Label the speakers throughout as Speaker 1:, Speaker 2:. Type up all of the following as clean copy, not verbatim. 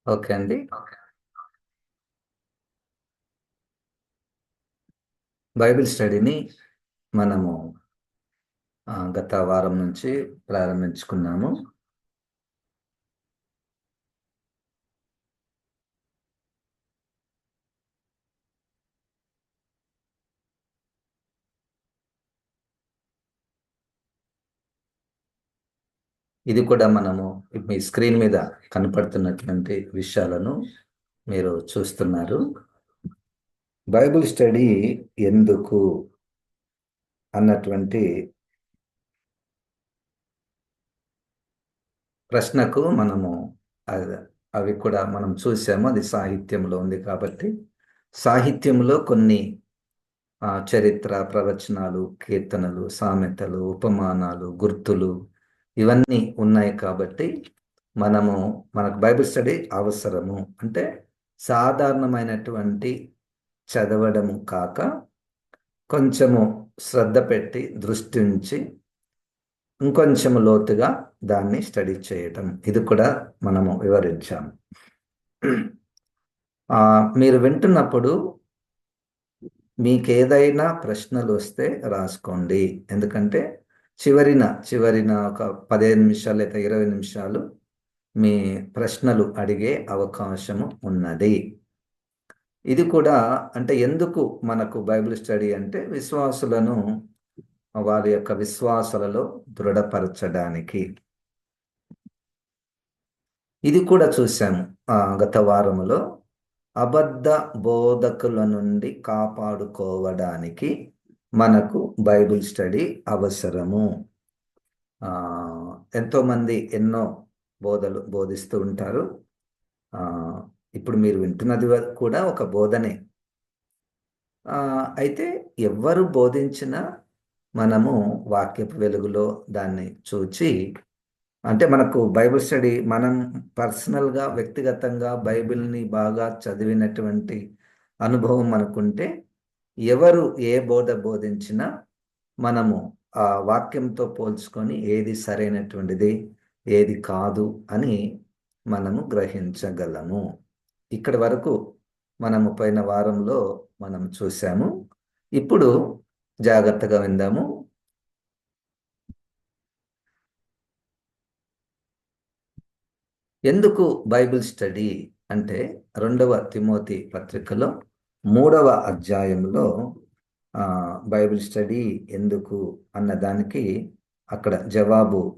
Speaker 1: Okay అండి. Bible స్టడీని మనము గత వారం నుంచి ప్రారంభించుకున్నాము. ఇది కూడా మనము మీ స్క్రీన్ మీద కనపడుతున్నటువంటి విషయాలను మీరు చూస్తున్నారు. బైబిల్ స్టడీ ఎందుకు అన్నటువంటి ప్రశ్నకు మనము అ- అవి కూడా మనం చూసాము. అది సాహిత్యంలో ఉంది కాబట్టి సాహిత్యంలో కొన్ని చరిత్ర, ప్రవచనాలు, కీర్తనలు, సామెతలు, ఉపమానాలు, గుర్తులు ఇవన్నీ ఉన్నాయి కాబట్టి మనకు బైబిల్ స్టడీ అవసరము. అంటే సాధారణమైనటువంటి చదవడము కాక కొంచెము శ్రద్ధ పెట్టి దృష్టి ఉంచి ఇంకొంచెము లోతుగా దాన్ని స్టడీ చేయటం, ఇది కూడా మనము వివరించాము. మీరు వింటున్నప్పుడు మీకేదైనా ప్రశ్నలు వస్తే రాసుకోండి. ఎందుకంటే చివరిన ఒక 15 నిమిషాలు లేదా 20 నిమిషాలు మీ ప్రశ్నలు అడిగే అవకాశము ఉన్నది. ఇది కూడా అంటే ఎందుకు మనకు బైబిల్ స్టడీ అంటే విశ్వాసులను వారి యొక్క విశ్వాసాలలో దృఢపరచడానికి. ఇది కూడా చూసాము గత వారములో. అబద్ధ బోధకుల నుండి కాపాడుకోవడానికి మనకు బైబిల్ స్టడీ అవసరము. ఎంతోమంది ఎన్నో బోధలు బోధిస్తూ ఉంటారు. ఇప్పుడు మీరు వింటున్నది కూడా ఒక బోధనే. అయితే ఎవ్వరు బోధించినా మనము వాక్యపు వెలుగులో దాన్ని చూచి, అంటే మనకు బైబిల్ స్టడీ మనం పర్సనల్గా వ్యక్తిగతంగా బైబిల్ని బాగా చదివినటువంటి అనుభవం మనకుంటే ఎవరు ఏ బోధ బోధించినా మనము ఆ వాక్యంతో పోల్చుకొని ఏది సరైనటువంటిది ఏది కాదు అని మనము గ్రహించగలము. ఇక్కడి వరకు మనము పోయిన వారంలో మనం చూసాము. ఇప్పుడు జాగ్రత్తగా విందాము. ఎందుకు బైబిల్ స్టడీ అంటే 2వ తిమోతి పత్రికలో 3వ అధ్యాయంలో బైబిల్ స్టడీ ఎందుకు అన్నదానికి అక్కడ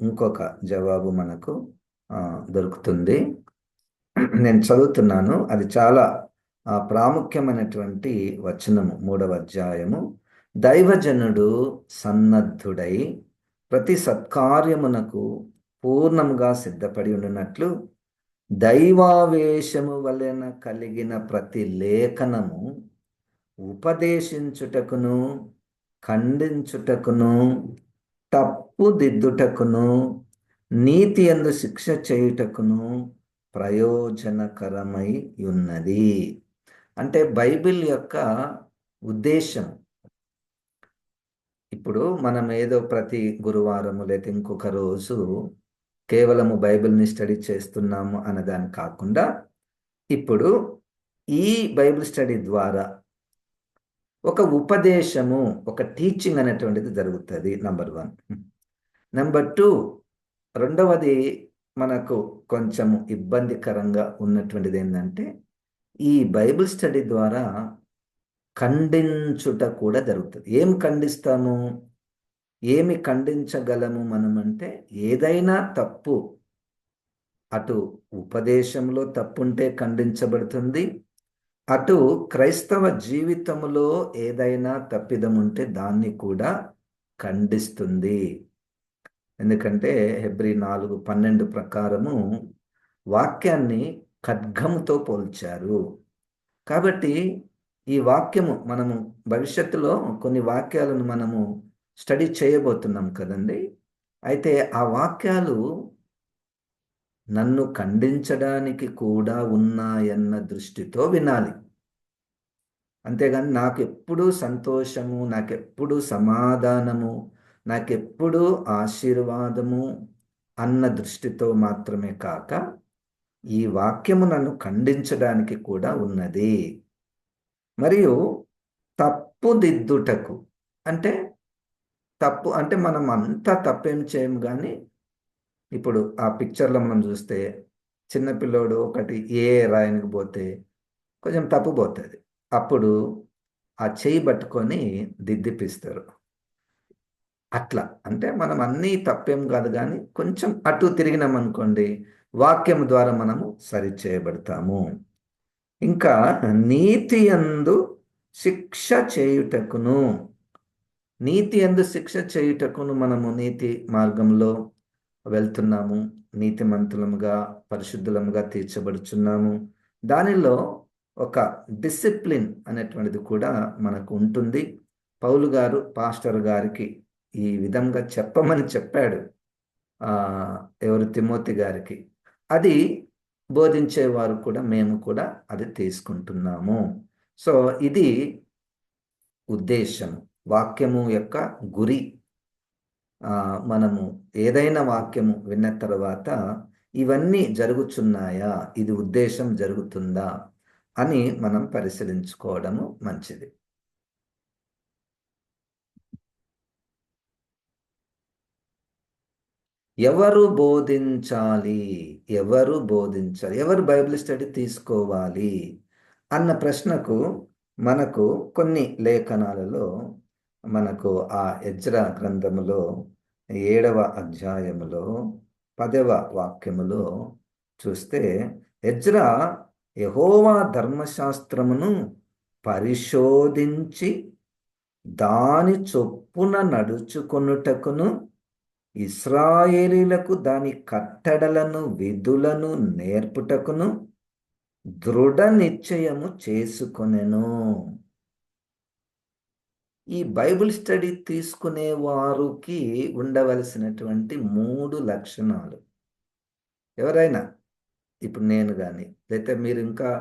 Speaker 1: ఇంకొక జవాబు మనకు దొరుకుతుంది. నేను చదువుతున్నాను. అది చాలా ప్రాముఖ్యమైనటువంటి వచనము. 3వ అధ్యాయము. దైవజనుడు సన్నద్ధుడై ప్రతి సత్కార్యమునకు పూర్ణముగా సిద్ధపడి ఉండినట్లు దైవావేశము వలన కలిగిన ప్రతి లేఖనము ఉపదేశించుటకును, ఖండించుటకును, తప్పుదిద్దుటకును, నీతి యందు శిక్ష చేయుటకును ప్రయోజనకరమై ఉన్నది. అంటే బైబిల్ యొక్క ఉద్దేశం, ఇప్పుడు మనం ఏదో ప్రతి గురువారము లేదా ఇంకొక రోజు కేవలము బైబిల్ని స్టడీ చేస్తున్నాము అన్నదాన్ని కాకుండా, ఇప్పుడు ఈ బైబిల్ స్టడీ ద్వారా ఒక ఉపదేశము, ఒక టీచింగ్ అనేటువంటిది జరుగుతుంది. నంబర్ 1. నెంబర్ 2, రెండవది మనకు కొంచెం ఇబ్బందికరంగా ఉన్నటువంటిది ఏంటంటే ఈ బైబిల్ స్టడీ ద్వారా ఖండించుట కూడా జరుగుతుంది. ఏం ఖండిస్తాము, ఏమి ఖండించగలము మనమంటే ఏదైనా తప్పు, అటు ఉపదేశంలో తప్పుంటే ఖండించబడుతుంది, అటు క్రైస్తవ జీవితంలో ఏదైనా తప్పిదం ఉంటే దాన్ని కూడా ఖండిస్తుంది. ఎందుకంటే హెబ్రీ 4:12 ప్రకారము వాక్యాన్ని ఖడ్గముతో పోల్చారు. కాబట్టి ఈ వాక్యము మనము భవిష్యత్తులో కొన్ని వాక్యాలను మనము స్టడీ చేయబోతున్నాం కదండి. అయితే ఆ వాక్యాలు నన్ను ఖండించడానికి కూడా ఉన్నాయన్న దృష్టితో వినాలి. అంతేగాని నాకెప్పుడు సంతోషము, నాకెప్పుడు సమాధానము, నాకెప్పుడు ఆశీర్వాదము అన్న దృష్టితో మాత్రమే కాక ఈ వాక్యము నన్ను ఖండించడానికి కూడా ఉన్నది. మరియు తప్పుదిద్దుటకు, అంటే తప్పు అంటే మనం అంతా తప్పేం చేయము కానీ, ఇప్పుడు ఆ పిక్చర్లో మనం చూస్తే చిన్నపిల్లోడు ఒకటి రాయనికి పోతే కొంచెం తప్పు పోతుంది. అప్పుడు ఆ చెయ్యి పట్టుకొని దిద్దిపిస్తారు. అట్లా అంటే మనం అన్నీ తప్పేం కాదు కానీ కొంచెం అటు తిరిగినామనుకోండి, వాక్యం ద్వారా మనము సరి చేయబడతాము. ఇంకా నీతి యందు శిక్ష చేయుటకును, నీతి యందు శిక్ష చేయుటకును మనము నీతి మార్గంలో వెళ్తున్నాము. నీతిమంతులముగా పరిశుద్ధులముగా తీర్చబడుచున్నాము. దానిలో ఒక డిసిప్లిన్ అనేటువంటిది కూడా మనకు ఉంటుంది. పౌలు గారు పాస్టర్ గారికి ఈ విధంగా చెప్పమని చెప్పాడు. ఆ, ఎవరు, తిమోతి గారికి. అది బోధించేవారు కూడా మేము కూడా అది తీసుకుంటున్నాము. సో ఇది ఉద్దేశం, వాక్యము యొక్క గురి. మనము ఏదైనా వాక్యము విన్న తర్వాత ఇవన్నీ జరుగుచున్నాయా, ఇది ఉద్దేశం జరుగుతుందా అని మనం పరిశీలించుకోవడము మంచిది. ఎవరు బోధించాలి, ఎవరు బోధించాలి, ఎవరు బైబిల్ స్టడీ తీసుకోవాలి అన్న ప్రశ్నకు మనకు కొన్ని లేఖనాలలో, మనకు ఆ ఎజ్రా గ్రంథములో 7వ అధ్యాయములో 10వ వాక్యములో చూస్తే, ఎజ్రా యెహోవా ధర్మశాస్త్రమును పరిశోధించి దాని చొప్పున నడుచుకొనుటకును, ఇశ్రాయేలీలకు దాని కట్టడలను విధులను నేర్పుటకును దృఢ నిశ్చయము చేసుకొనెను. ఈ బైబిల్ స్టడీ తీసుకునే వారికి ఉండవలసినటువంటి 3 లక్షణాలు. ఎవరైనా, ఇప్పుడు నేను కానీ, లేకపోతే మీరు ఇంకా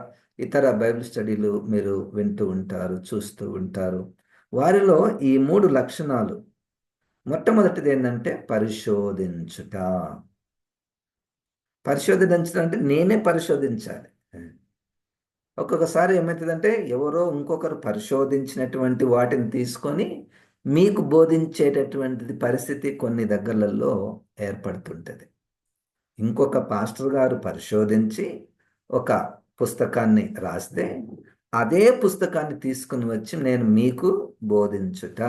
Speaker 1: ఇతర బైబిల్ స్టడీలు మీరు వింటూ ఉంటారు, చూస్తూ ఉంటారు, వారిలో ఈ 3 లక్షణాలు. మొట్టమొదటిది ఏంటంటే పరిశోధించుట. పరిశోధించడం అంటే నేనే పరిశోధించాలి. ఒక్కొక్కసారి ఏమవుతుందంటే ఎవరో ఇంకొకరు పరిశోధించినటువంటి వాటిని తీసుకొని మీకు బోధించేటటువంటిది పరిస్థితి కొన్ని దగ్గరలలో ఏర్పడుతుంటుంది. ఇంకొక పాస్టర్ గారు పరిశోధించి ఒక పుస్తకాన్ని రాస్తే అదే పుస్తకాన్ని తీసుకుని వచ్చి నేను మీకు బోధించుట,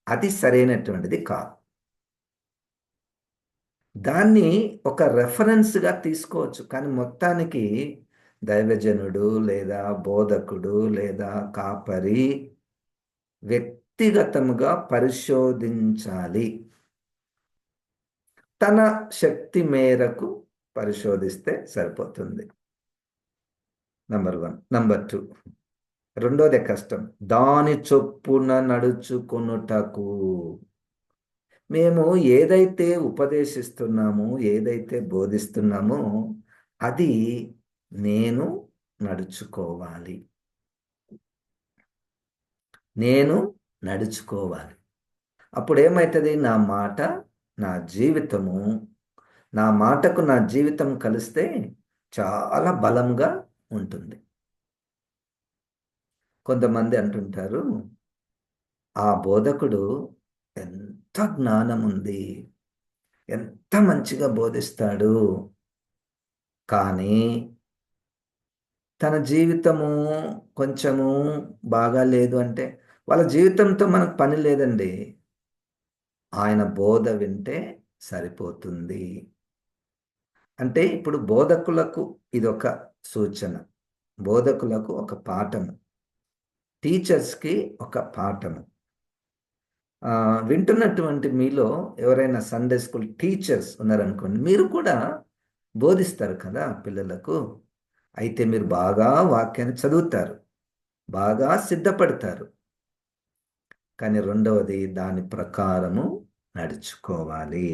Speaker 1: అది సరైనటువంటిది కాదు. దాన్ని ఒక రెఫరెన్స్గా తీసుకోవచ్చు, కానీ మొత్తానికి దైవజనుడు లేదా బోధకుడు లేదా కాపరి వ్యక్తిగతముగా పరిశోధించాలి. తన శక్తి మేరకు పరిశోధిస్తే సరిపోతుంది. నంబర్ 1. నంబర్ 2, రెండోదే కష్టం, దాని చొప్పున నడుచుకొనుటకు. మేము ఏదైతే ఉపదేశిస్తున్నామో, ఏదైతే బోధిస్తున్నామో అది నేను నడుచుకోవాలి. నేను నడుచుకోవాలి. అప్పుడు ఏమవుతుంది? నా మాట, నా జీవితము, నా మాటకు నా జీవితం కలిస్తే చాలా బలంగా ఉంటుంది. కొంతమంది అంటుంటారు, ఆ బోధకుడు ఎంత జ్ఞానం ఉంది, ఎంత మంచిగా బోధిస్తాడు, కానీ తన జీవితము కొంచెము బాగా లేదు అంటే వాళ్ళ జీవితంతో మనకు పని లేదండి. ఆయన బోధ వింటే సరిపోతుంది. అంటే ఇప్పుడు బోధకులకు ఇదొక సూచన, బోధకులకు ఒక పాఠము, టీచర్స్కి ఒక పాఠము. వింటున్నటువంటి మీలో ఎవరైనా సండే స్కూల్ టీచర్స్ ఉన్నారనుకోండి, మీరు కూడా బోధిస్తారు కదా పిల్లలకు. అయితే మీరు బాగా వాక్యాన్ని చదువుతారు, బాగా సిద్ధపడతారు, కానీ రెండవది దాని ప్రకారము నడుచుకోవాలి.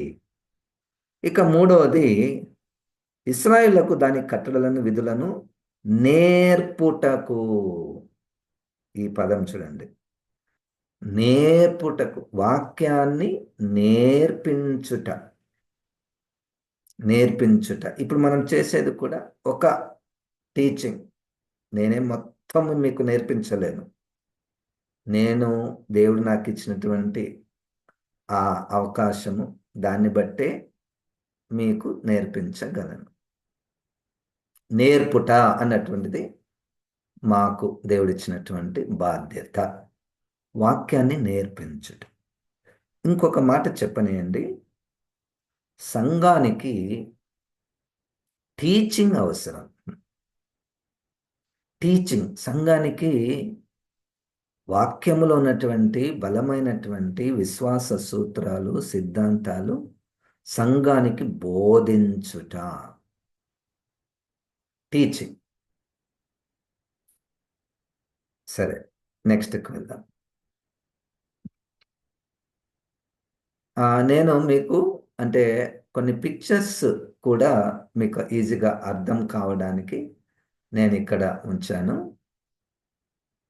Speaker 1: ఇక మూడవది, ఇశ్రాయేలుకు దాని కట్టడలను విధులను నేర్పుటకు. ఈ పదం చూడండి, నేర్పుటకు, వాక్యాన్ని నేర్పించుట. నేర్పించుట. ఇప్పుడు మనం చేసేది కూడా ఒక టీచింగ్. నేనేం మొత్తం మీకు నేర్పించలేను. నేను దేవుడు నాకు ఇచ్చినటువంటి ఆ అవకాశము, దాన్ని బట్టే మీకు నేర్పించగలను. నేర్పుట అన్నటువంటిది మాకు దేవుడిచ్చినటువంటి బాధ్యత. వాక్యాన్ని నేర్పించుట. ఇంకొక మాట చెప్పనీయండి. సంఘానికి టీచింగ్ అవసరం. సంఘానికి వాక్యములో ఉన్నటువంటి బలమైనటువంటి విశ్వాస సూత్రాలు, సిద్ధాంతాలు సంఘానికి బోధించుట. టీచింగ్. సరే, నెక్స్ట్‌కి వెళ్దాం. నేను మీకు అంటే కొన్ని పిక్చర్స్ కూడా మీకు ఈజీగా అర్థం కావడానికి నేనిక్కడ ఉంచాను.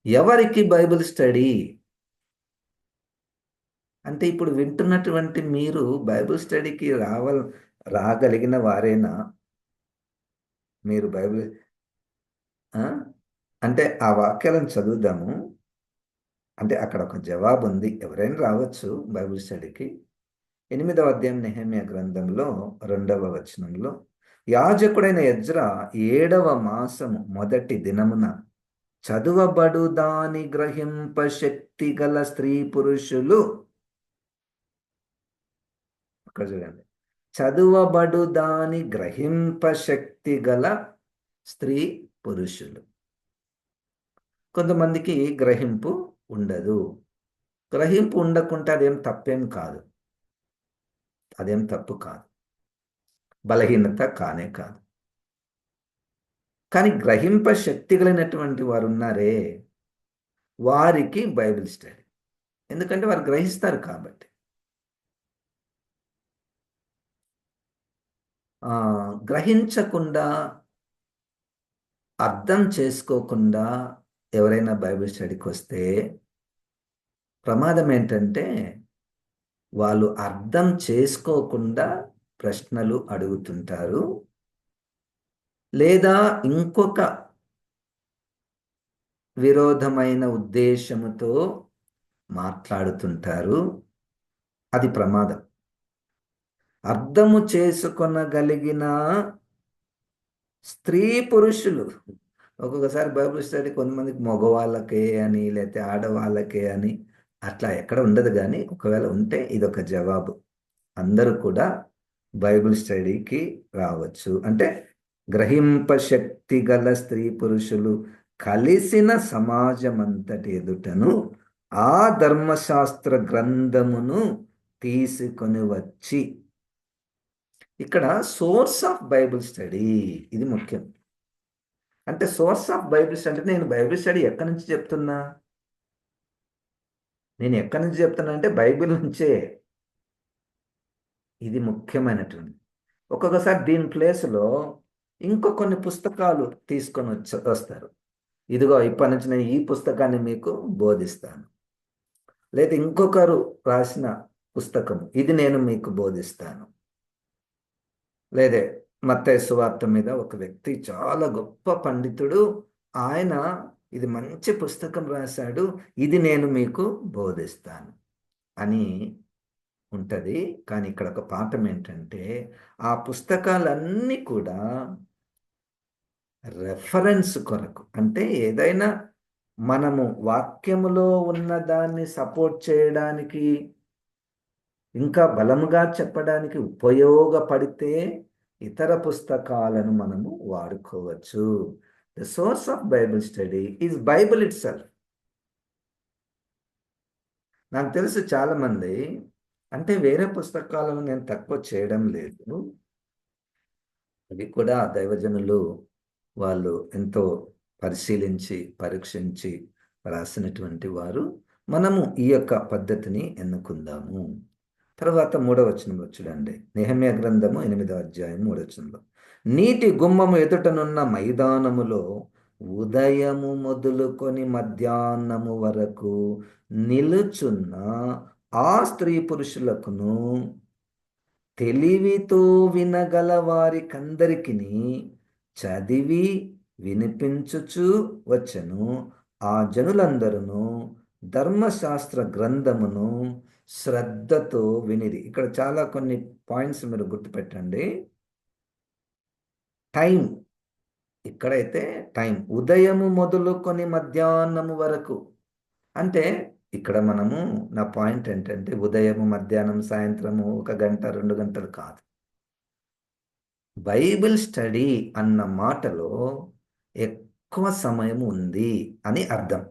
Speaker 1: ఎవరికి బైబిల్ స్టడీ? అంటే ఇప్పుడు వింటున్నటువంటి మీరు బైబిల్ స్టడీకి రాగలిగిన వారేనా? మీరు బైబిల్ ఆ! అంటే ఆ వాక్యాలను చదువుదాము. అంటే అక్కడ ఒక జవాబుంది. ఎవరైనా రావచ్చు బైబిల్ స్టడీకి. 8వ అధ్యాయం నెహెమ్యా గ్రంథంలో 2వ వచనంలో, యాజకుడైన ఎజ్రా 7వ మాసము మొదటి దినమున చదువబడు దాని గ్రహింప శక్తి గల స్త్రీ పురుషులు, అక్కడ చూడండి, చదువబడు దాని గ్రహింప శక్తి గల స్త్రీ పురుషులు. కొంతమందికి గ్రహింపు ఉండదు. గ్రహింపు ఉండకుంటే అదేం తప్పేం కాదు. అదేం తప్పు కాదు. బలహీనత కానే కాదు. కానీ గ్రహింప శక్తి కలిగినటువంటి వారు ఉన్నారే, వారికి బైబిల్ స్టడీ. ఎందుకంటే వారు గ్రహిస్తారు కాబట్టి. గ్రహించకుండా, అర్థం చేసుకోకుండా ఎవరైనా బైబిల్ స్టడీకి వస్తే ప్రమాదం ఏంటంటే, వాళ్ళు అర్థం చేసుకోకుండా ప్రశ్నలు అడుగుతుంటారు. లేదా ఇంకొక విరోధమైన ఉద్దేశముతో మాట్లాడుతుంటారు. అది ప్రమాదం. అర్థము చేసుకొనగలిగిన స్త్రీ పురుషులు, ఒక్కొక్కసారి బైబిల్ స్టడీ కొంతమందికి మగవాళ్ళకే అని, లేకపోతే ఆడవాళ్ళకే అని అట్లా ఎక్కడ ఉండదు. కానీ ఒకవేళ ఉంటే ఇదొక జవాబు. అందరూ కూడా బైబిల్ స్టడీకి రావచ్చు. అంటే గ్రహింప శక్తి గల స్త్రీ పురుషులు కలిసిన సమాజమంతటి ఎదుటను ఆ ధర్మశాస్త్ర గ్రంథమును తీసుకొని వచ్చి, ఇక్కడ సోర్స్ ఆఫ్ బైబిల్ స్టడీ ఇది ముఖ్యం. అంటే సోర్స్ ఆఫ్ బైబిల్ స్టడీ అంటే నేను బైబిల్ స్టడీ ఎక్కడి నుంచి చెప్తున్నా? నేను ఎక్కడి నుంచి చెప్తున్నా అంటే బైబిల్ నుంచే. ఇది ముఖ్యమైనటువంటి. ఒక్కొక్కసారి దీని ప్లేస్లో ఇంకో కొన్ని పుస్తకాలు తీసుకొని వస్తారు. ఇదిగో ఇప్పటి నుంచి నేను ఈ పుస్తకాన్ని మీకు బోధిస్తాను. లేదా ఇంకొకరు రాసిన పుస్తకం ఇది నేను మీకు బోధిస్తాను. లేదే మత్తయి సువార్త మీద ఒక వ్యక్తి చాలా గొప్ప పండితుడు, ఆయన ఇది మంచి పుస్తకం రాశాడు, ఇది నేను మీకు బోధిస్తాను అని ఉంటుంది. కానీ ఇక్కడ ఒక పాఠం ఏంటంటే, ఆ పుస్తకాలన్నీ కూడా రెఫరెన్స్ కొరకు, అంటే ఏదైనా మనము వాక్యములో ఉన్న దాన్ని సపోర్ట్ చేయడానికి, ఇంకా బలముగా చెప్పడానికి ఉపయోగపడితే ఇతర పుస్తకాలను మనము వాడుకోవచ్చు. The source of Bible study is Bible it self. నాకు తెలుసు చాలామంది, అంటే వేరే పుస్తకాలను నేను తక్కువ చేయడం లేదు, అవి కూడా దైవజనులు వాళ్ళు ఎంతో పరిశీలించి పరీక్షించి రాసినటువంటి వారు. మనము ఈ యొక్క పద్ధతిని ఎన్నుకుందాము. తర్వాత 3వ వచనంలో చూడండి, నెహెమ్యా గ్రంథము 8వ అధ్యాయం 3వ వచనంలో, నీటి గుమ్మము ఎదుటనున్న మైదానములో ఉదయము మొదలుకొని మధ్యాహ్నము వరకు నిలుచున్న ఆ స్త్రీ పురుషులకును తెలివితో వినగల వారికందరికిని చదివి వినిపించుచు వచ్చెను. ఆ జనులందరూ ధర్మశాస్త్ర గ్రంథమును శ్రద్ధతో వినిరి. ఇక్కడ చాలా కొన్ని పాయింట్స్ మీరు గుర్తుపెట్టండి. టైం, ఇక్కడైతే టైం ఉదయము మొదలుకొని మధ్యాహ్నము వరకు. అంటే ఇక్కడ నా పాయింట్ ఏంటంటే ఉదయము, మధ్యాహ్నం, సాయంత్రము 1 గంట 2 గంటలు కాదు. బైబిల్ స్టడీ అన్న మాటలో ఎక్కువ సమయం ఉంది అని అర్థం.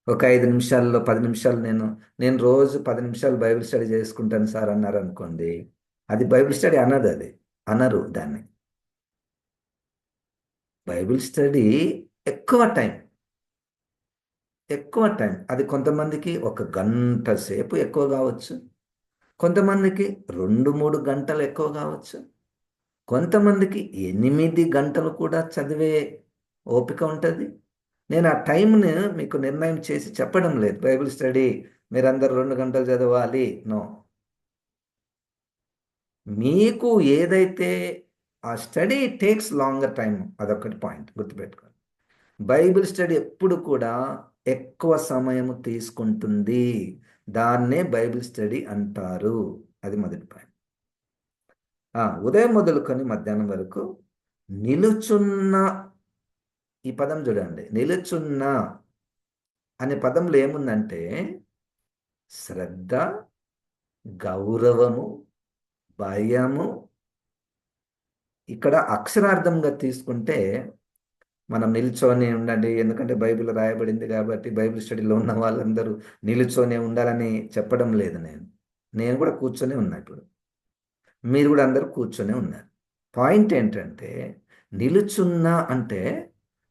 Speaker 1: ఒక 5 నిమిషాల్లో 10 నిమిషాలు నేను రోజు 10 నిమిషాలు బైబిల్ స్టడీ చేసుకుంటాను సార్ అన్నారు అనుకోండి, అది బైబిల్ స్టడీ అన్నది. అది అనరు దాన్ని. బైబిల్ స్టడీ ఎక్కువ టైం, ఎక్కువ టైం. అది కొంతమందికి 1 గంట సేపు ఎక్కువ కావచ్చు, కొంతమందికి 2-3 గంటలు ఎక్కువ కావచ్చు, కొంతమందికి 8 గంటలు కూడా చదివే ఓపిక ఉంటుంది. నేను ఆ టైంని మీకు నిర్ణయం చేసి చెప్పడం లేదు. బైబిల్ స్టడీ మీరందరూ 2 గంటలు చదవాలి, నో. మీకు ఏదైతే ఆ స్టడీ టేక్స్ లాంగర్ టైం, అదొకటి పాయింట్ గుర్తుపెట్టుకోండి. బైబిల్ స్టడీ ఎప్పుడు కూడా ఎక్కువ సమయం తీసుకుంటుంది. దాన్నే బైబిల్ స్టడీ అంటారు. అది మొదటి పాయింట్. ఉదయం మొదలుకొని మధ్యాహ్నం వరకు నిలుచున్న, ఈ పదం చూడండి. నిలుచున్న అనే పదంలో ఏముందంటే శ్రద్ధ, గౌరవము, భయము. ఇక్కడ అక్షరార్థంగా తీసుకుంటే మనం నిల్చొని ఉండండి, ఎందుకంటే బైబిల్ రాయబడింది కాబట్టి బైబిల్ స్టడీలో ఉన్న వాళ్ళందరూ నిలుచొనే ఉండాలని చెప్పడం లేదు. నేను కూడా కూర్చొని ఉన్నా. ఇప్పుడు మీరు కూడా అందరూ కూర్చొని ఉన్నారు. పాయింట్ ఏంటంటే నిలుచున్నా అంటే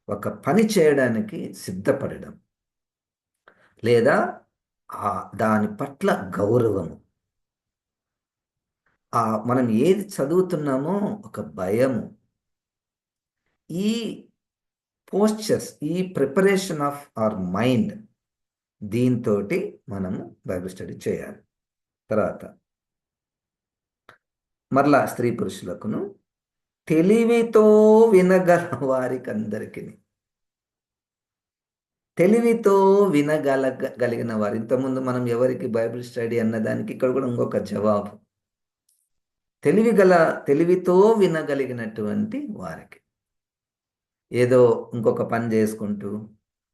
Speaker 1: ఒక పని చేయడానికి సిద్ధపడడం, లేదా దాని పట్ల గౌరవము. మనం ఏది చదువుతున్నామో ఒక భయము. ఈ పోస్చర్స్, ఈ ప్రిపరేషన్ ఆఫ్ అవర్ మైండ్, దీంతో మనము బైబిల్ స్టడీ చేయాలి. తర్వాత మరలా స్త్రీ పురుషులకును తెలివితో వినగల వారికందరికి, తెలివితో వినగలిగిన వారు. ఇంతకుముందు మనం ఎవరికి బైబిల్ స్టడీ అన్నదానికి ఇక్కడ కూడా ఇంకొక జవాబు. తెలివితో వినగలిగినటువంటి వారికి. ఏదో ఇంకొక పని చేసుకుంటూ,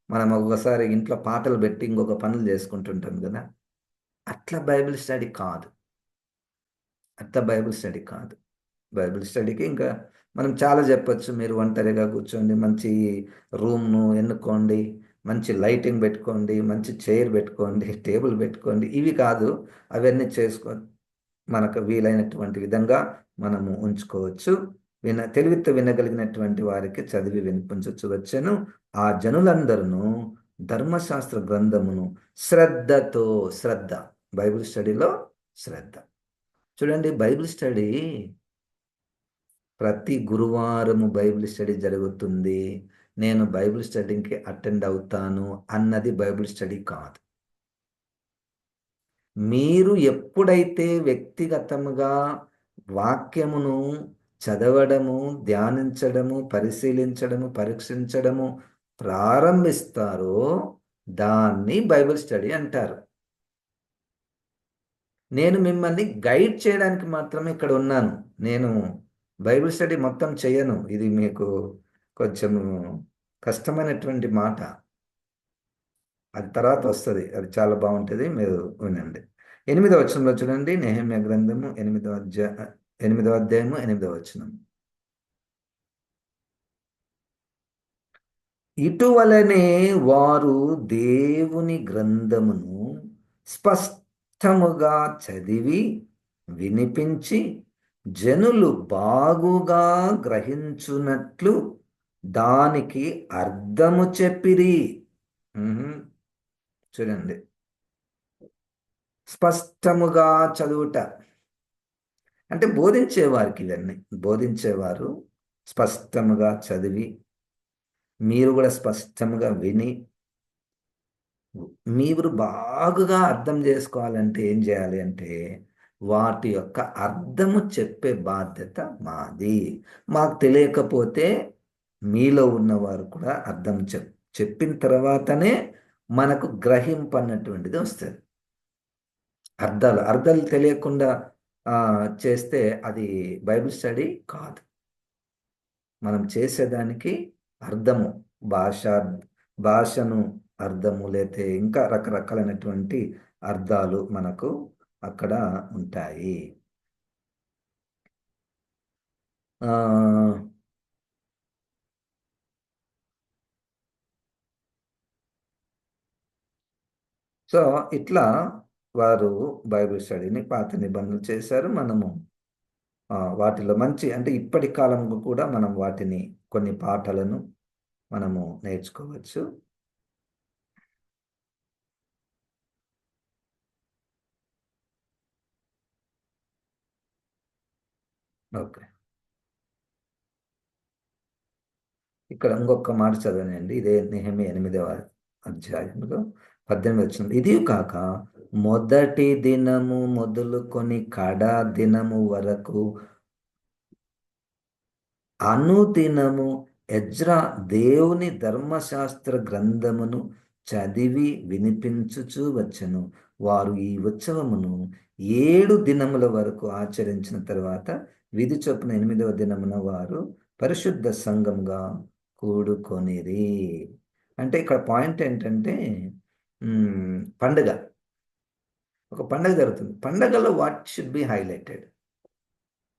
Speaker 1: మనం ఒక్కొక్కసారి ఇంట్లో పాటలు పెట్టి ఇంకొక పనులు చేసుకుంటుంటాం కదా, అట్లా బైబిల్ స్టడీ కాదు. అట్లా బైబిల్ స్టడీ కాదు. బైబిల్ స్టడీకి ఇంకా మనం చాలా చెప్పొచ్చు. మీరు ఒంటరిగా కూర్చోండి, మంచి రూమ్ను ఎన్నుకోండి, మంచి లైటింగ్ పెట్టుకోండి, మంచి చైర్ పెట్టుకోండి, టేబుల్ పెట్టుకోండి. ఇవి కాదు, అవన్నీ మనకు వీలైనటువంటి విధంగా మనము ఉంచుకోవచ్చు. తెలివితో వినగలిగినటువంటి వారికి చదివి వినిపించవచ్చు వచ్చెను. ఆ జనులందరూ ధర్మశాస్త్ర గ్రంథమును శ్రద్ధతో, శ్రద్ధ బైబిల్ స్టడీలో శ్రద్ధ. చూడండి, బైబిల్ స్టడీ ప్రతి గురువారము బైబిల్ స్టడీ జరుగుతుంది, నేను బైబిల్ స్టడీకి అటెండ్ అవుతాను అన్నది బైబిల్ స్టడీ కాదు. మీరు ఎప్పుడైతే వ్యక్తిగతముగా వాక్యమును చదవడము, ధ్యానించడము, పరిశీలించడము, పరీక్షించడము ప్రారంభిస్తారో దాన్ని బైబిల్ స్టడీ అంటారు. నేను మిమ్మల్ని గైడ్ చేయడానికి మాత్రమే ఇక్కడ ఉన్నాను. నేను బైబిల్ స్టడీ మొత్తం చేయను. ఇది మీకు కొంచెం కష్టమైనటువంటి మాట. అది తర్వాత వస్తుంది, అది చాలా బాగుంటుంది, మీరు వినండి. 8వ వచనంలో చూడండి, నెహెమ్యా గ్రంథము 8వ అధ్యాయము 8వ వచనం. ఇటువలనే వారు దేవుని గ్రంథమును స్పష్టముగా చదివి వినిపించి జనులు బాగుగా గ్రహించున్నట్లు దానికి అర్థము చెప్పిరి. చూడండి, స్పష్టముగా చదువుట అంటే బోధించేవారికి. ఇవన్నీ బోధించేవారు స్పష్టముగా చదివి, మీరు కూడా స్పష్టముగా విని, మీరు బాగుగా అర్థం చేసుకోవాలంటే ఏం చేయాలి అంటే వాటి యొక్క అర్థము చెప్పే బాధ్యత మాది. మాకు తెలియకపోతే మీలో ఉన్నవారు కూడా అర్థం చెప్పిన తర్వాతనే మనకు గ్రహింపు అన్నటువంటిది వస్తుంది. అర్థాలు తెలియకుండా చేస్తే అది బైబిల్ స్టడీ కాదు. మనం చేసేదానికి అర్థము, భాష భాషను అర్థము, లేతే ఇంకా రకరకాలైనటువంటి అర్థాలు మనకు అక్కడ ఉంటాయి. ఆ సో ఇట్లా వారు బైబిల్ స్టడీని పాత నిబంధనలు చేశారు. మనము వాటిలో మంచి అంటే ఇప్పటి కాలంలో కూడా మనం వాటిని కొన్ని పాఠాలను మనము నేర్చుకోవచ్చు. ఓకే. ఇక్కడ ఇంకొక మాట చదవనండి. ఇదే నెహెమ్యా 8వ అధ్యాయంలో 18 వచనం. ఇది కాక మొదటి దినము మొదలుకొని కడా దినము వరకు అనుదినము ఎజ్రా దేవుని ధర్మశాస్త్ర గ్రంథమును చదివి వినిపించుచూ వచ్చెను. వారు ఈ ఉత్సవమును 7 దినముల వరకు ఆచరించిన తర్వాత విధి చొప్పున 8వ దినమున వారు పరిశుద్ధ సంఘంగా కూడుకొనిరి. అంటే ఇక్కడ పాయింట్ ఏంటంటే పండుగ, ఒక పండుగ జరుగుతుంది. పండుగలో వాట్ షుడ్ బి హైలైటెడ్?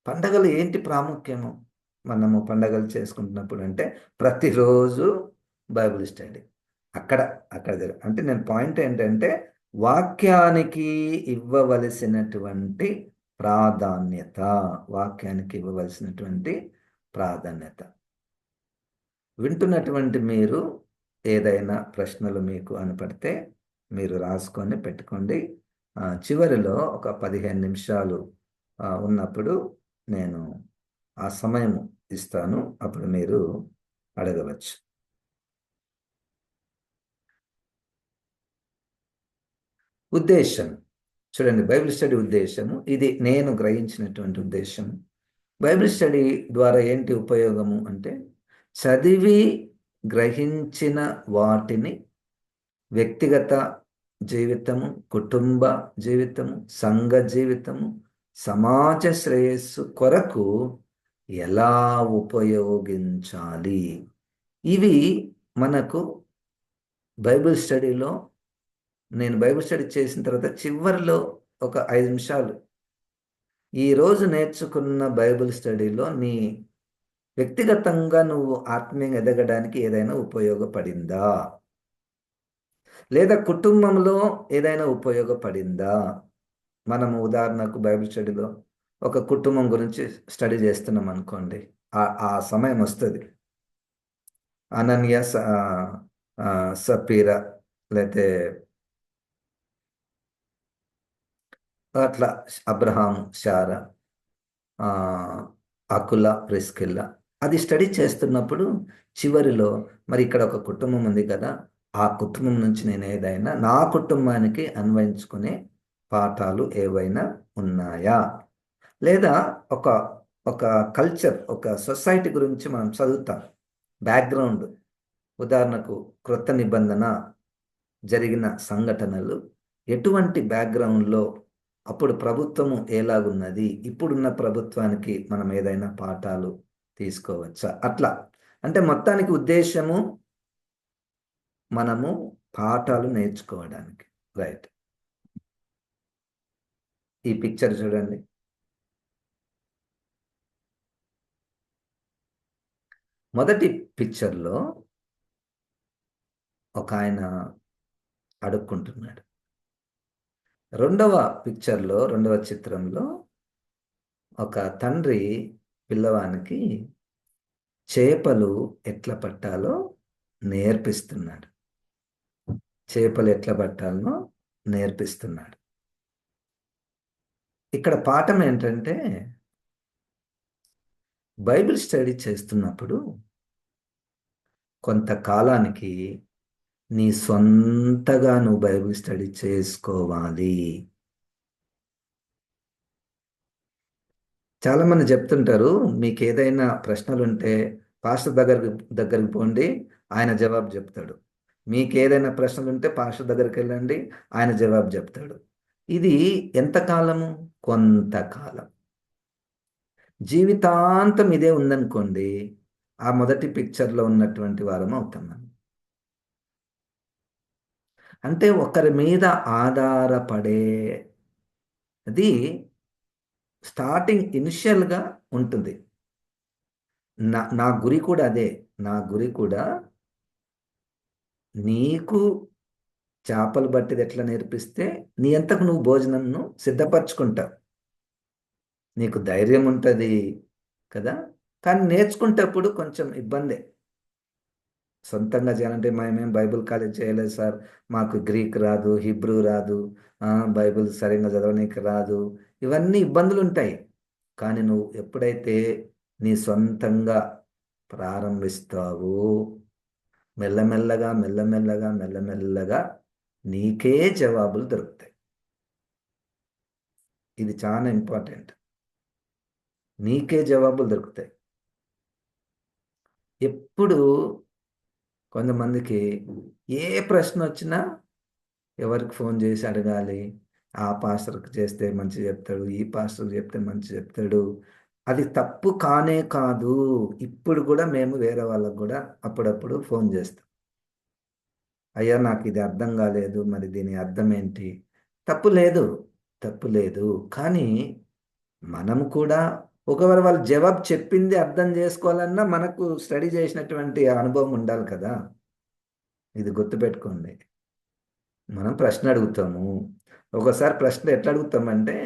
Speaker 1: పండగలు ఏంటి ప్రాముఖ్యము? మనము పండగలు చేసుకుంటున్నప్పుడు అంటే ప్రతిరోజు బైబిల్ స్టడీ. అక్కడ అక్కడ అంటే నేను పాయింట్ ఏంటంటే వాక్యానికి ఇవ్వవలసినటువంటి ప్రాధాన్యత, వాక్యానికి ఇవ్వవలసినటువంటి ప్రాధాన్యత. వింటున్నటువంటి మీరు ఏదైనా ప్రశ్నలు మీకు అనపడితే మీరు రాసుకొని పెట్టుకోండి. చివరిలో ఒక 15 నిమిషాలు ఉన్నప్పుడు నేను ఆ సమయము ఇస్తాను. అప్పుడు మీరు అడగవచ్చు. ఉద్దేశం చూడండి, బైబిల్ స్టడీ ఉద్దేశము ఇది నేను గ్రహించినటువంటి ఉద్దేశం. బైబిల్ స్టడీ ద్వారా ఏంటి ఉపయోగము అంటే చదివి గ్రహించిన వాటిని వ్యక్తిగత జీవితము, కుటుంబ జీవితము, సంఘ జీవితము, సమాజ శ్రేయస్సు కొరకు ఎలా ఉపయోగించాలి, ఇవి మనకు బైబిల్ స్టడీలో, నేను బైబిల్ స్టడీ చేసిన తర్వాత చివరిలో ఒక 5 నిమిషాలు ఈరోజు నేర్చుకున్న బైబిల్ స్టడీలో నీ వ్యక్తిగతంగా నువ్వు ఆత్మీయంగా ఎదగడానికి ఏదైనా ఉపయోగపడిందా, లేదా కుటుంబంలో ఏదైనా ఉపయోగపడిందా? మనము ఉదాహరణకు బైబిల్ స్టడీలో ఒక కుటుంబం గురించి స్టడీ చేస్తున్నాం అనుకోండి. ఆ సమయం వస్తుంది. అనన్య సపీర లేతే అట్లా అబ్రహాం శారా, అకుల ప్రిస్కిల్ల, అది స్టడీ చేస్తున్నప్పుడు చివరిలో మరి ఇక్కడ ఒక కుటుంబం ఉంది కదా, ఆ కుటుంబం నుంచి నేను ఏదైనా నా కుటుంబానికి అన్వయించుకునే పాఠాలు ఏవైనా ఉన్నాయా, లేదా ఒక ఒక కల్చర్, ఒక సొసైటీ గురించి మనం చదువుతాం. బ్యాక్గ్రౌండ్, ఉదాహరణకు క్రొత్త నిబంధన జరిగిన సంఘటనలు ఎటువంటి బ్యాక్గ్రౌండ్లో, అప్పుడు ప్రభుత్వము ఎలాగున్నది, ఇప్పుడున్న ప్రభుత్వానికి మనం ఏదైనా పాఠాలు తీసుకోవచ్చా, అట్లా. అంటే మొత్తానికి ఉద్దేశము మనము పాఠాలు నేర్చుకోవడానికి. రైట్. ఈ పిక్చర్ చూడండి. మొదటి పిక్చర్లో ఒక ఆయన అడుక్కుంటున్నాడు. రెండవ పిక్చర్లో, రెండవ చిత్రంలో ఒక తండ్రి పిల్లవానికి చేపలు ఎట్లా పట్టాలో నేర్పిస్తున్నాడు. చేపలు ఎట్లా పట్టాలనో నేర్పిస్తున్నాడు. ఇక్కడ పాఠం ఏంటంటే బైబిల్ స్టడీ చేస్తున్నప్పుడు కొంతకాలానికి నీ సొంతగా నువ్వు బైబిల్ స్టడీ చేసుకోవాలి. చాలామంది చెప్తుంటారు, మీకు ఏదైనా ప్రశ్నలుంటే పాస్టర్ దగ్గరికి పోండి, ఆయన జవాబు చెప్తాడు. మీకు ఏదైనా ప్రశ్నలుంటే పాస్టర్ దగ్గరికి వెళ్ళండి, ఆయన జవాబు చెప్తాడు. ఇది ఎంతకాలము? కొంతకాలం. జీవితాంతం ఇదే ఉందనుకోండి, ఆ మొదటి పిక్చర్లో ఉన్నటువంటి వారం అవుతాం మనం. అంటే ఒకరి మీద ఆధారపడేది స్టార్టింగ్ ఇనిషియల్గా ఉంటుంది. నా నా గురి కూడా అదే. నా గురి కూడా నీకు చేపలు పట్టేది ఎట్లా నేర్పిస్తే నీ అంతకు నువ్వు భోజనంను సిద్ధపరచుకుంటావు. నీకు ధైర్యం ఉంటుంది కదా. కానీ నేర్చుకుంటప్పుడు కొంచెం ఇబ్బందే. సొంతంగా చేయాలంటే మేమేం బైబిల్ కాలేజ్ చేయలేదు సార్, మాకు గ్రీక్ రాదు, హిబ్రూ రాదు, బైబిల్ సరిగ్గా చదవనీకి రాదు, ఇవన్నీ ఇబ్బందులు ఉంటాయి. కానీ నువ్వు ఎప్పుడైతే నీ సొంతంగా ప్రారంభిస్తావో మెల్లమెల్లగా మెల్లమెల్లగా మెల్లమెల్లగా నీకే జవాబులు దొరుకుతాయి. ఇది చాలా ఇంపార్టెంట్. నీకే జవాబులు దొరుకుతాయి. ఎప్పుడు కొంతమందికి ఏ ప్రశ్న వచ్చినా ఎవరికి ఫోన్ చేసి అడగాలి, ఆ పాస్టర్కి చేస్తే మంచి చెప్తాడు, ఈ పాస్టర్కి చెప్తే మంచి చెప్తాడు. అది తప్పు కానే కాదు. ఇప్పుడు కూడా మేము వేరే వాళ్ళకు కూడా అప్పుడప్పుడు ఫోన్ చేస్తాం. అయ్యా నాకు ఇది అర్థం కాలేదు, మరి దీని అర్థం ఏంటి? తప్పు లేదు, తప్పు లేదు. కానీ మనము కూడా ఒకవేళ వాళ్ళు జవాబు చెప్పింది అర్థం చేసుకోవాలన్నా మనకు స్టడీ చేసినటువంటి అనుభవం ఉండాలి కదా. ఇది గుర్తుపెట్టుకోండి. మనం ప్రశ్న అడుగుతాము. ఒకసారి ప్రశ్న ఎట్లా అడుగుతామంటే,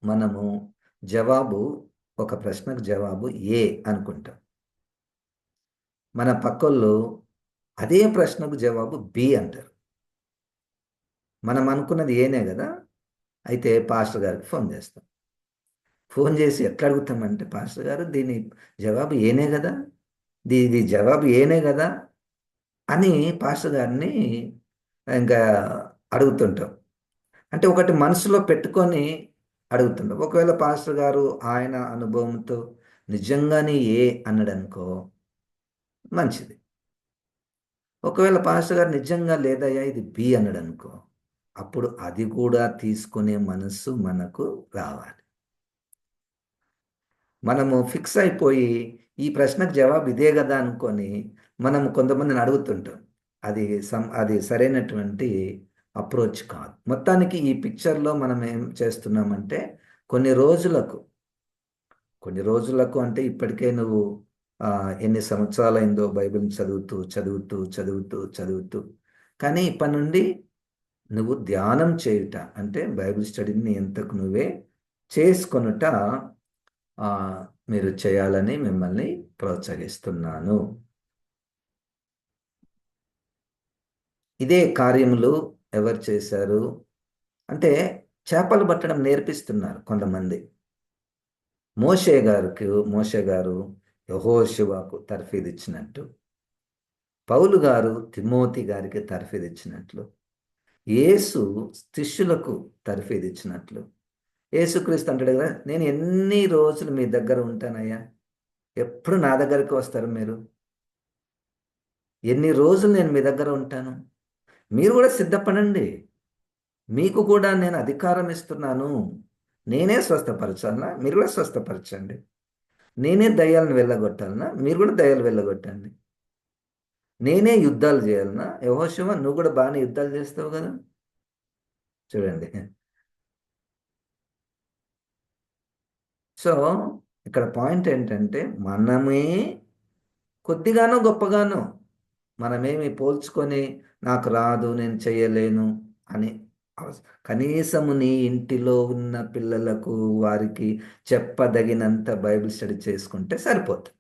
Speaker 1: మనము జవాబు ఒక ప్రశ్నకు జవాబు ఏ అనుకుంటాం. మన పక్కోళ్ళు అదే ప్రశ్నకు జవాబు బి అంటారు. మనం అనుకున్నది ఏనే కదా. అయితే పాస్టర్ గారికి ఫోన్ చేస్తాం. ఫోన్ చేసి ఎట్లా అడుగుతామంటే, పాస్టర్ గారు దీని జవాబు ఏనే కదా, ఇది జవాబు ఏనే కదా అని పాస్టర్ గారిని ఇంకా అడుగుతుంటాం. అంటే ఒకటి మనసులో పెట్టుకొని అడుగుతుంటాం. ఒకవేళ పాస్టర్ గారు ఆయన అనుభవంతో నిజంగానే ఏ అన్నాడనుకో మంచిది. ఒకవేళ పాస్టర్ గారు నిజంగా లేదయ్యా ఇది బి అన్నాడనుకో, అప్పుడు అది కూడా తీసుకునే మనస్సు మనకు రావాలి. మనము ఫిక్స్ అయిపోయి ఈ ప్రశ్నకు జవాబు ఇదే కదా అనుకొని మనం కొంతమందిని అడుగుతుంటాం. అది సరైనటువంటి అప్రోచ్ కాదు. మొత్తానికి ఈ పిక్చర్‌లో మనం ఏం చేస్తున్నామంటే కొన్ని రోజులకు, కొన్ని రోజులకు అంటే ఇప్పటికే నువ్వు ఎన్ని సంవత్సరాలైందో బైబిల్‌ని చదువుతూ, చదువుతూ, చదువుతూ, చదువుతూ. కానీ ఇప్పటి నుండి నువ్వు ధ్యానం చేయుట అంటే బైబిల్ స్టడీని నీ అంతకు నువ్వే చేసుకొనుట ఆహ్, మీరు చేయాలని మిమ్మల్ని ప్రోత్సహిస్తున్నాను. ఇదే కార్యములు ఎవరు చేశారు? అంటే చేపలు పట్టడం నేర్పిస్తున్నారు కొంతమంది. మోషే గారు యెహోషువకు తర్ఫీదిచ్చినట్టు, పౌలు గారు తిమోతి గారికి తర్ఫీదిచ్చినట్లు, యేసు శిష్యులకు తర్ఫీదిచ్చినట్లు. యేసుక్రీస్తు అంటాడు కదా! నేను ఎన్ని రోజులు మీ దగ్గర ఉంటానయ్యా? ఎప్పుడు నా దగ్గరికి వస్తారు మీరు? ఎన్ని రోజులు నేను మీ దగ్గర ఉంటాను? మీరు కూడా సిద్ధపడండి. మీకు కూడా నేను అధికారం ఇస్తున్నాను. నేనే స్వస్థపరచాలనా? మీరు కూడా స్వస్థపరచండి. నేనే దయ్యాలను వెళ్ళగొట్టాలనా? మీరు కూడా దయ్యాలు వెళ్ళగొట్టండి. నేనే యుద్ధాలు చేయాలనా? యెహోషువ నువ్వు కూడా బాగానే యుద్ధాలు చేస్తావు కదా! చూడండి. సో, ఇక్కడ పాయింట్ ఏంటంటే మనమే కొద్దిగానో, గొప్పగానో మనమేమి పోల్చుకొని నాకు రాదు, నేను చేయలేను అని కనీసము నీ ఇంటిలో ఉన్న పిల్లలకు, వారికి చెప్పదగినంత బైబిల్ స్టడీ చేసుకుంటే సరిపోతుంది.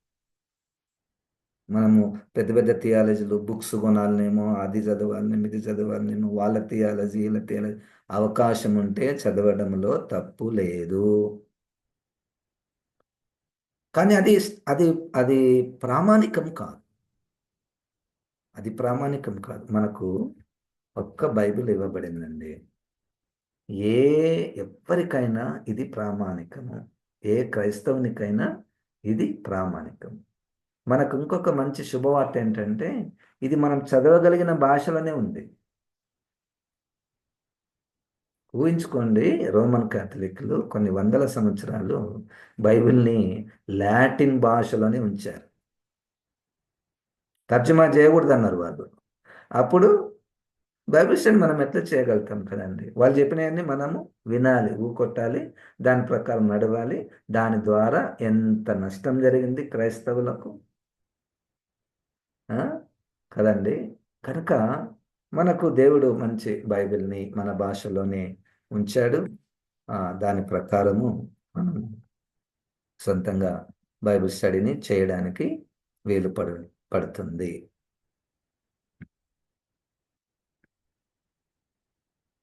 Speaker 1: మనము పెద్ద పెద్ద థియాలజీలు బుక్స్ కొనాలనేమో, అది చదవాలనేమో, ఇది చదవాలనేమో, వాళ్ళ థియాలజీ, వీళ్ళ థియాలజీ అవకాశం ఉంటే చదవడంలో తప్పు లేదు. కానీ అది అది ప్రామాణికం కాదు. అది ప్రామాణికం కాదు. మనకు ఒక్క బైబిల్ ఇవ్వబడిందండి. ఎవ్వరికైనా ఇది ప్రామాణికము. ఏ క్రైస్తవునికైనా ఇది ప్రామాణికం. మనకు ఇంకొక మంచి శుభవార్త ఏంటంటే, ఇది మనం చదవగలిగిన భాషలోనే ఉంది. ఊహించుకోండి, రోమన్ కాథలిక్‌లు కొన్ని వందల సంవత్సరాలు బైబిల్‌ని లాటిన్ భాషలోనే ఉంచారు. తర్జుమా చేయకూడదన్నారు వాళ్ళు. అప్పుడు బైబిల్ స్టడీ మనం ఎట్లా చేయగలుగుతాం కదండీ! వాళ్ళు చెప్పినయన్నీ మనము వినాలి, ఊకొట్టాలి, దాని ప్రకారం నడవాలి. దాని ద్వారా ఎంత నష్టం జరిగింది క్రైస్తవులకు. ఆ! కదండీ! కనుక మనకు దేవుడు మంచి బైబిల్‌ని మన భాషలోనే ఉంచాడు. దాని ప్రకారము మనం సొంతంగా బైబిల్ స్టడీని చేయడానికి వీలు పడుతుంది.